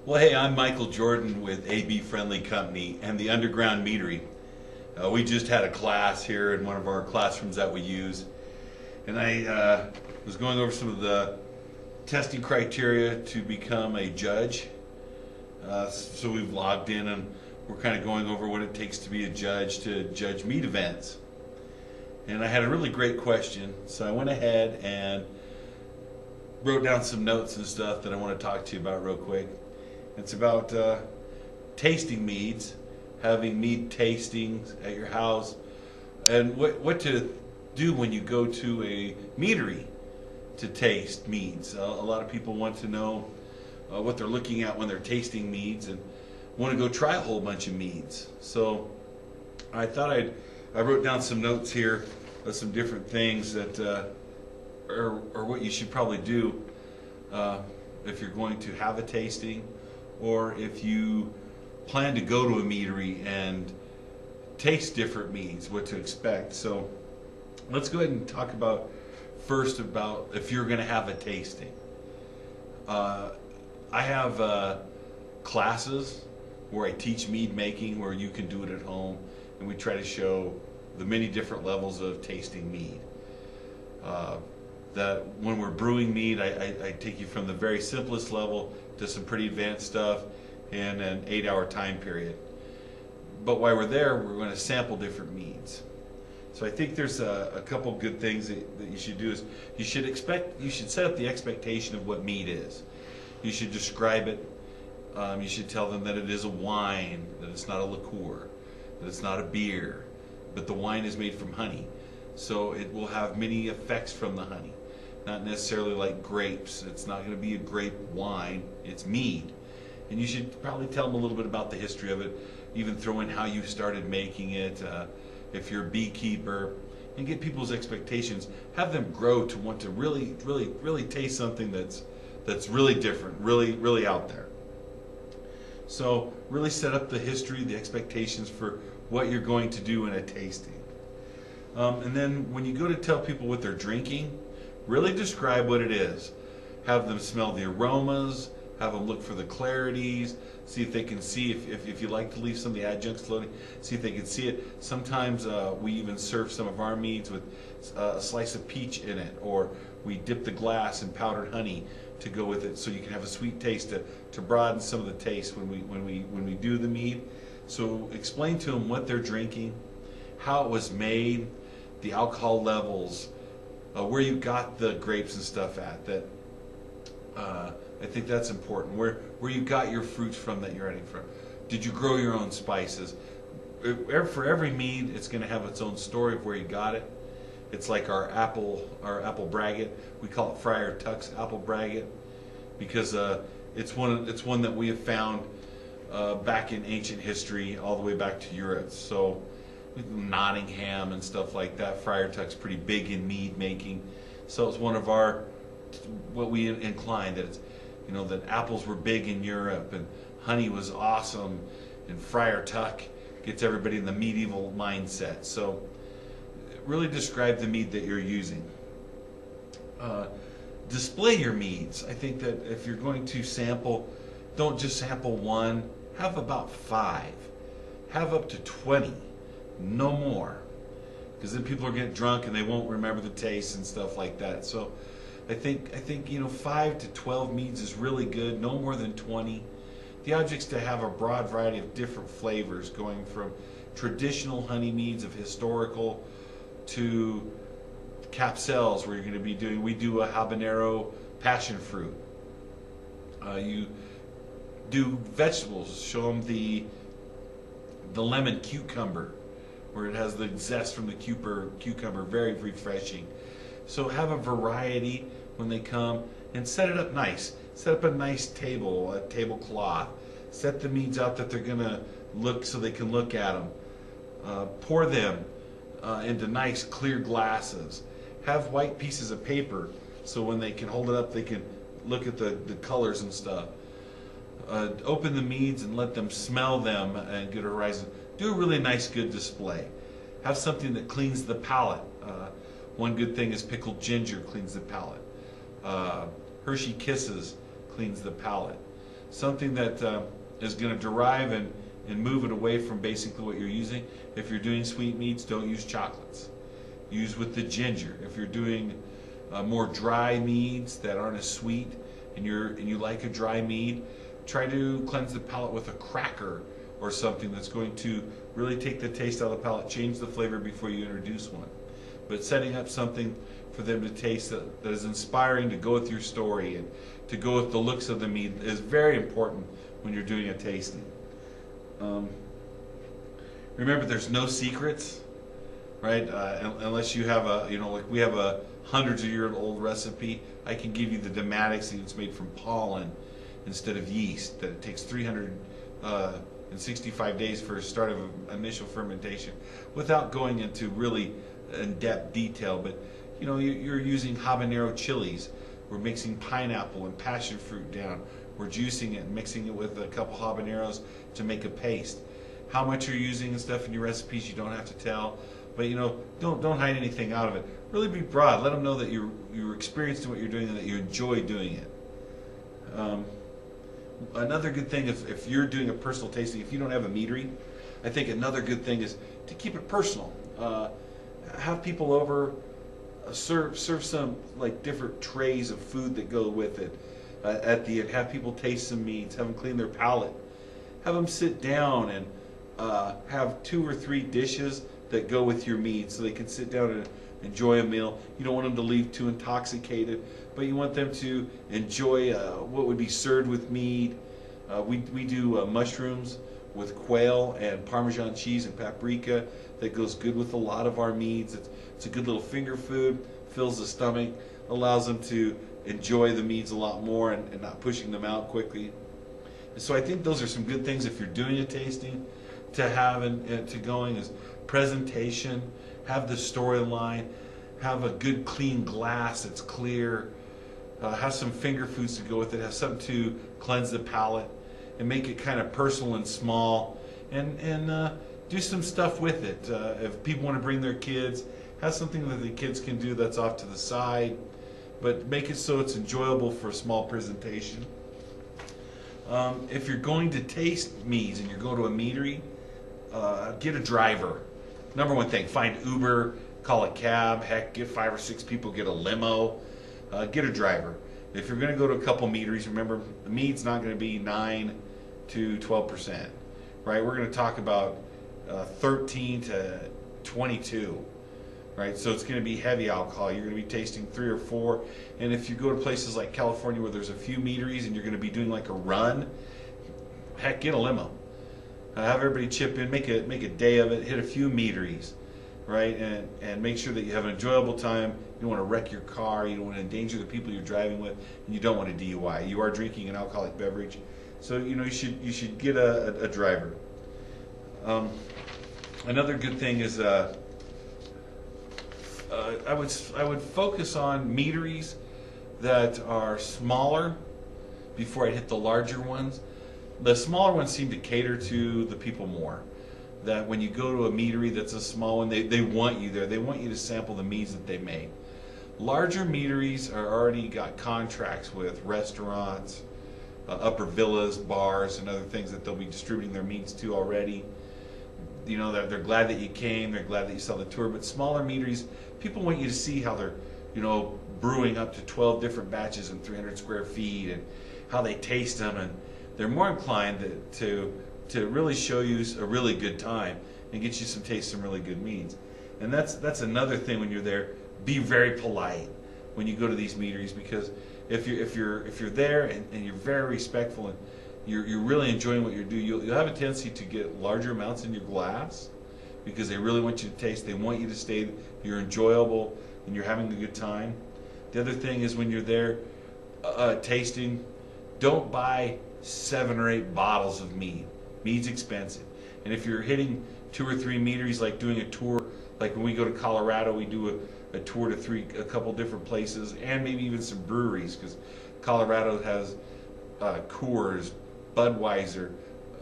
Well, hey, I'm Michael Jordan with AB Friendly Company and the Underground Meadery. We just had a class here in one of our classrooms that we use, and I was going over some of the testing criteria to become a judge. So we've logged in and we're kind of going over what it takes to be a judge to judge mead events. And I had a really great question, so I went ahead and wrote down some notes and stuff that I want to talk to you about real quick. It's about tasting meads, having mead tastings at your house, and what to do when you go to a meadery to taste meads. A lot of people want to know what they're looking at when they're tasting meads and want to go try a whole bunch of meads. So I thought I wrote down some notes here of some different things that are what you should probably do if you're going to have a tasting, or if you plan to go to a meadery and taste different meads, what to expect. So let's go ahead and talk about first about if you're going to have a tasting. I have classes where I teach mead making, where you can do it at home, and we try to show the many different levels of tasting mead. That when we're brewing mead, I take you from the very simplest level to some pretty advanced stuff in an 8-hour time period. But while we're there, we're going to sample different meads. So I think there's a couple good things that you should do. Is you should set up the expectation of what mead is. You should describe it. You should tell them that it is a wine, that it's not a liqueur, that it's not a beer, but the wine is made from honey. So it will have many effects from the honey. Not necessarily like grapes. It's not going to be a grape wine. It's mead. And you should probably tell them a little bit about the history of it, even throw in how you started making it, if you're a beekeeper, and get people's expectations. Have them grow to want to really taste something that's really different, really out there. So really set up the history, the expectations for what you're going to do in a tasting. And then when you go to tell people what they're drinking, really describe what it is. Have them smell the aromas, have them look for the clarities, see if they can see, if you like to leave some of the adjuncts floating, see if they can see it. Sometimes we even serve some of our meads with a slice of peach in it, or we dip the glass in powdered honey to go with it, so you can have a sweet taste to broaden some of the taste when we do the mead. So explain to them what they're drinking, how it was made, the alcohol levels, where you got the grapes and stuff at. That I think that's important. Where you got your fruits from that you're adding from. Did you grow your own spices? For every mead, it's going to have its own story of where you got it. It's like our apple braggot. We call it Friar Tuck's apple braggot because it's one that we have found back in ancient history, all the way back to Europe. So Nottingham and stuff like that. Friar Tuck's pretty big in mead making, so it's one of what we incline that it's, that apples were big in Europe and honey was awesome, and Friar Tuck gets everybody in the medieval mindset. So really describe the mead that you're using. Display your meads. I think that if you're going to sample, don't just sample one. Have about 5. Have up to 20. No more, because then people are getting drunk and they won't remember the taste and stuff like that. So I think 5 to 12 meads is really good. No more than 20. The object's to have a broad variety of different flavors, going from traditional honey meads of historical to capsules, where you're going to be doing. We do a habanero passion fruit. You do vegetables. Show them the lemon cucumber, where it has the zest from the cucumber, very refreshing. So have a variety when they come, and set it up nice. Set up a nice table, a tablecloth. Set the meads out that they're gonna look, so they can look at them. Pour them into nice clear glasses. Have white pieces of paper, so when they can hold it up, they can look at the colors and stuff. Open the meads and let them smell them and get a horizon. Do a really nice, good display. Have something that cleans the palate. One good thing is pickled ginger cleans the palate. Hershey Kisses cleans the palate. Something that is going to derive and move it away from basically what you're using. If you're doing sweet meads, don't use chocolates. Use with the ginger. If you're doing more dry meads that aren't as sweet, and you like a dry mead, try to cleanse the palate with a cracker or something that's going to really take the taste out of the palate, change the flavor before you introduce one. But setting up something for them to taste that is inspiring to go with your story and to go with the looks of the mead is very important when you're doing a tasting. Remember, there's no secrets, right? Unless you have like we have a hundreds of year old recipe. I can give you the Domatics that it's made from pollen instead of yeast, that it takes 365 days for a start of initial fermentation, without going into really in-depth detail. But you're using habanero chilies. We're mixing pineapple and passion fruit down. We're juicing it and mixing it with a couple habaneros to make a paste. How much you're using and stuff in your recipes, you don't have to tell. But don't hide anything out of it. Really be broad. Let them know that you're experienced in what you're doing and that you enjoy doing it. Another good thing, if you're doing a personal tasting, if you don't have a meadery, I think another good thing is to keep it personal. Have people over, serve some like different trays of food that go with it. At the end, have people taste some meads, have them clean their palate, have them sit down and have 2 or 3 dishes that go with your mead, so they can sit down and enjoy a meal. You don't want them to leave too intoxicated, but you want them to enjoy what would be served with mead. We do mushrooms with quail and Parmesan cheese and paprika that goes good with a lot of our meads. It's a good little finger food, fills the stomach, allows them to enjoy the meads a lot more and not pushing them out quickly. And so I think those are some good things if you're doing a tasting to have and to going is presentation, have the storyline, have a good clean glass that's clear, have some finger foods to go with it, have something to cleanse the palate, and make it kind of personal and small, and do some stuff with it. If people want to bring their kids, have something that the kids can do that's off to the side, but make it so it's enjoyable for a small presentation. If you're going to taste meads and you're going to a meadery, get a driver. Number one thing, find Uber, call a cab, heck, get 5 or 6 people, get a limo, get a driver. If you're going to go to a couple meaderies, remember, the mead's not going to be 9 to 12%, right? We're going to talk about 13 to 22, right? So it's going to be heavy alcohol. You're going to be tasting 3 or 4. And if you go to places like California where there's a few meaderies and you're going to be doing like a run, heck, get a limo. Have everybody chip in, make a day of it, hit a few meaderies, right? And make sure that you have an enjoyable time. You don't want to wreck your car, you don't want to endanger the people you're driving with, and you don't want a DUI. You are drinking an alcoholic beverage, so you should get a driver. Another good thing is I would focus on meaderies that are smaller before I hit the larger ones. The smaller ones seem to cater to the people more. That when you go to a meadery that's a small one, they want you there. They want you to sample the meads that they make. Larger meaderies are already got contracts with restaurants, upper villas, bars, and other things that they'll be distributing their meads to already. They're glad that you came. They're glad that you saw the tour. But smaller meaderies, people want you to see how they're, brewing up to 12 different batches in 300 square feet and how they taste them, and they're more inclined to really show you a really good time and get you some really good meads. And that's another thing when you're there. Be very polite when you go to these meaderies, because if you're there and you're very respectful and you're really enjoying what you're doing, you'll have a tendency to get larger amounts in your glass because they really want you to taste. They want you to stay. You're enjoyable and you're having a good time. The other thing is when you're there tasting, don't buy 7 or 8 bottles of mead. Mead's expensive. And if you're hitting 2 or 3 meaderies, like doing a tour, like when we go to Colorado, we do a tour to a couple different places, and maybe even some breweries, because Colorado has Coors, Budweiser,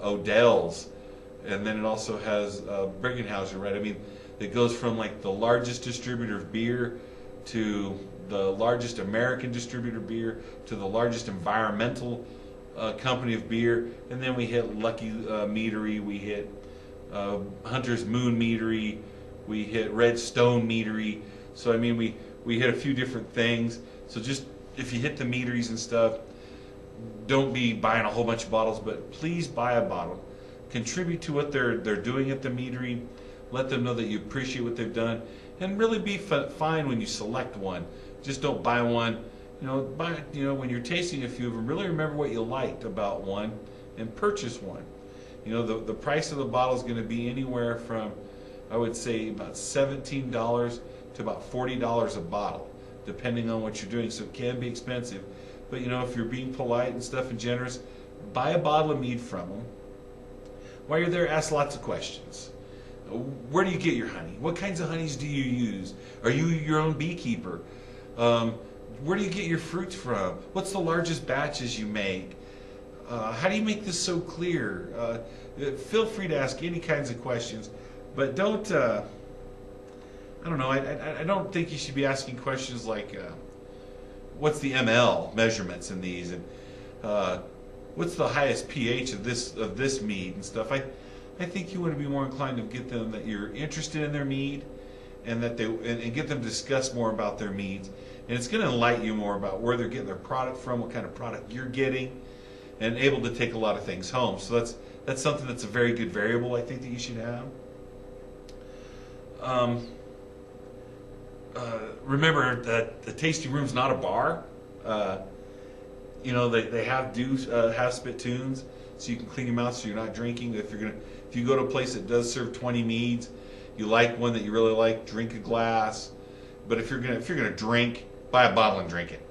Odell's, and then it also has Briggenhauser, right? I mean, it goes from like the largest distributor of beer to the largest American distributor beer to the largest environmental company of beer, and then we hit Lucky Meadery, we hit Hunter's Moon Meadery, we hit Red Stone Meadery. So I mean, we hit a few different things. So just if you hit the meaderies and stuff, don't be buying a whole bunch of bottles, but please buy a bottle. Contribute to what they're doing at the meadery. Let them know that you appreciate what they've done, and really be fine when you select one. Just don't buy one. When you're tasting a few of them, really remember what you liked about one and purchase one. The price of the bottle is going to be anywhere from, I would say, about $17 to about $40 a bottle, depending on what you're doing. So it can be expensive. But if you're being polite and stuff and generous, buy a bottle of mead from them. While you're there, ask lots of questions. Where do you get your honey? What kinds of honeys do you use? Are you your own beekeeper? Where do you get your fruits from? What's the largest batches you make? How do you make this so clear? Feel free to ask any kinds of questions, but don't, I don't know, I don't think you should be asking questions like, what's the ml measurements in these, and what's the highest pH of this mead and stuff. I think you want to be more inclined to get them that you're interested in their mead, and that and get them to discuss more about their meads, and it's going to enlighten you more about where they're getting their product from, what kind of product you're getting, and able to take a lot of things home. So that's something that's a very good variable, I think, that you should have. Remember that the tasting room's not a bar. They have spittoons, so you can clean your mouth so you're not drinking. If you go to a place that does serve 20 meads, you like one that you really like, drink a glass. But if you're gonna drink, buy a bottle and drink it.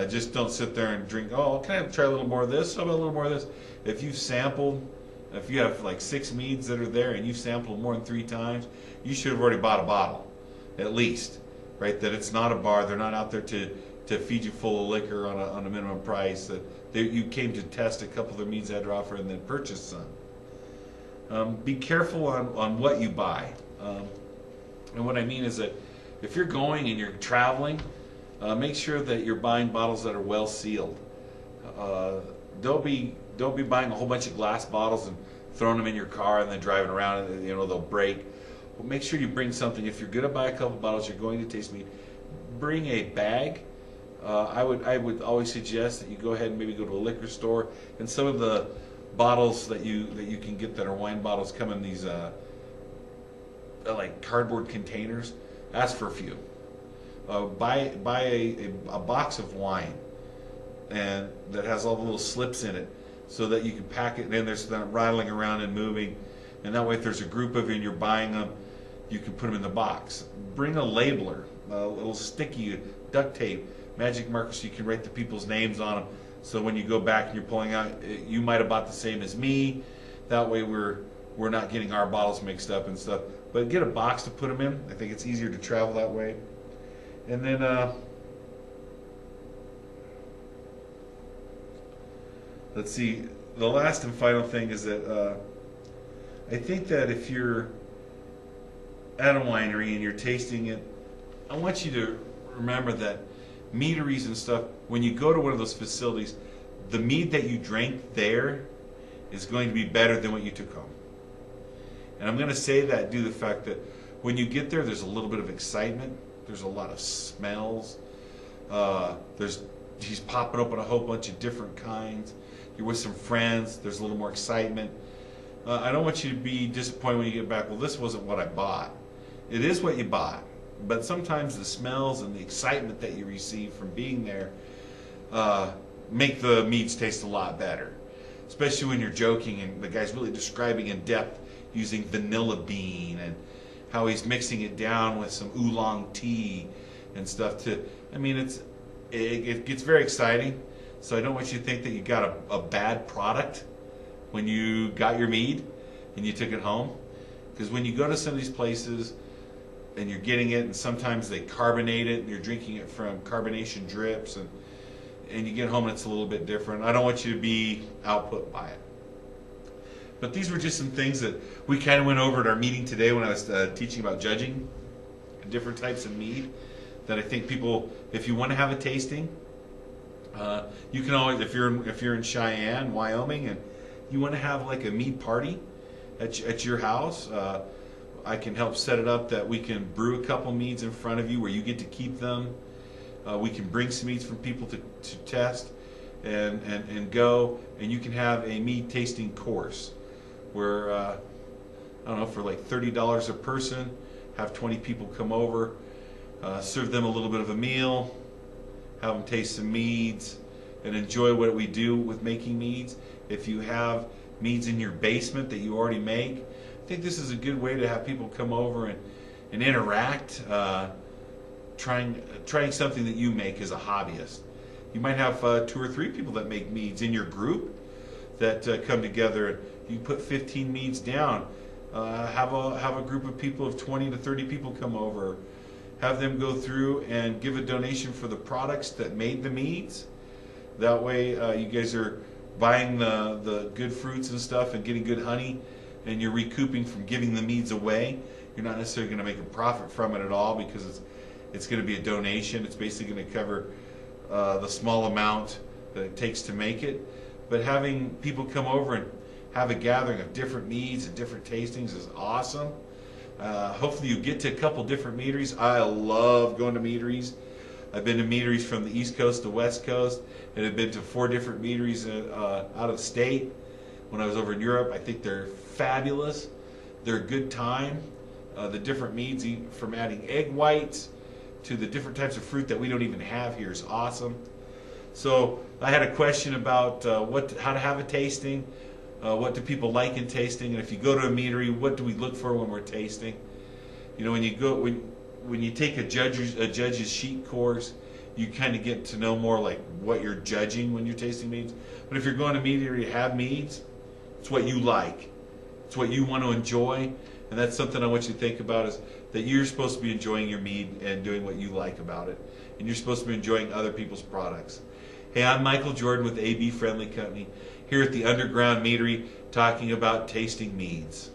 Just don't sit there and drink. Oh, can I try a little more of this? How about a little more of this? If you have like 6 meads that are there and you've sampled more than 3 times, you should have already bought a bottle, at least, right? That it's not a bar. They're not out there to feed you full of liquor on a minimum price. That you came to test a couple of their meads they had to offer and then purchase some. Be careful on what you buy. And what I mean is that if you're going and you're traveling, make sure that you're buying bottles that are well sealed. Don't be buying a whole bunch of glass bottles and throwing them in your car and then driving around and they'll break. Well, make sure you bring something. If you're going to buy a couple bottles, you're going to taste mead, bring a bag. I would always suggest that you go ahead and maybe go to a liquor store, and some of the bottles that you can get that are wine bottles come in these like cardboard containers. Ask for a few. Buy a box of wine, and that has all the little slips in it, so that you can pack it in there so they're not rattling around and moving. And that way, if there's a group of you and you're buying them, you can put them in the box. Bring a labeler, a little sticky duct tape, magic marker, so you can write the people's names on them. So when you go back and you're pulling out, you might have bought the same as me. That way, we're not getting our bottles mixed up and stuff. But get a box to put them in. I think it's easier to travel that way. And then let's see. The last and final thing is that I think that if you're at a winery and you're tasting it, I want you to remember that meaderies and stuff, when you go to one of those facilities, the mead that you drank there is going to be better than what you took home. And I'm going to say that due to the fact that when you get there, there's a little bit of excitement. There's a lot of smells. He's popping open a whole bunch of different kinds. You're with some friends. There's a little more excitement. I don't want you to be disappointed when you get back. Well, this wasn't what I bought. It is what you bought. But sometimes the smells and the excitement that you receive from being there make the meads taste a lot better. Especially when you're joking and the guy's really describing in depth using vanilla bean and how he's mixing it down with some oolong tea and stuff. It gets very exciting. So I don't want you to think that you got a bad product when you got your mead and you took it home. Because when you go to some of these places and you're getting it, and sometimes they carbonate it and you're drinking it from carbonation drips, and you get home and it's a little bit different. I don't want you to be output by it. But these were just some things that we kind of went over at our meeting today when I was teaching about judging different types of mead. that I think people, if you want to have a tasting, you can always, if you're in Cheyenne, Wyoming, and you want to have like a mead party at your house, I can help set it up that we can brew a couple meads in front of you where you get to keep them. We can bring some meads for people to test and go, and you can have a mead tasting course where I don't know, for like $30 a person, have 20 people come over, serve them a little bit of a meal, have them taste some meads, and enjoy what we do with making meads. If you have meads in your basement that you already make, I think this is a good way to have people come over and interact, trying something that you make as a hobbyist. You might have 2 or 3 people that make meads in your group that come together. You put 15 meads down. Have a group of people of 20 to 30 people come over. Have them go through and give a donation for the products that made the meads. That way you guys are buying the good fruits and stuff and getting good honey, and you're recouping from giving the meads away. You're not necessarily going to make a profit from it at all because it's going to be a donation. It's basically going to cover the small amount that it takes to make it. But having people come over and have a gathering of different meads and different tastings is awesome. Hopefully you get to a couple different meaderies. I love going to meaderies. I've been to meaderies from the East Coast to West Coast, and I've been to 4 different meaderies out of state. When I was over in Europe, I think they're fabulous. They're a good time. The different meads, from adding egg whites to the different types of fruit that we don't even have here, is awesome. So I had a question about how to have a tasting. What do people like in tasting? And if you go to a meadery, what do we look for when we're tasting? You know, when you take a judge's sheet course, you kind of get to know more like what you're judging when you're tasting meads. But if you're going to meadery to have meads, it's what you like. It's what you want to enjoy. And that's something I want you to think about, is that you're supposed to be enjoying your mead and doing what you like about it. And you're supposed to be enjoying other people's products. Hey, I'm Michael Jordan with AB Friendly Company, here at the Underground Meadery, talking about tasting meads.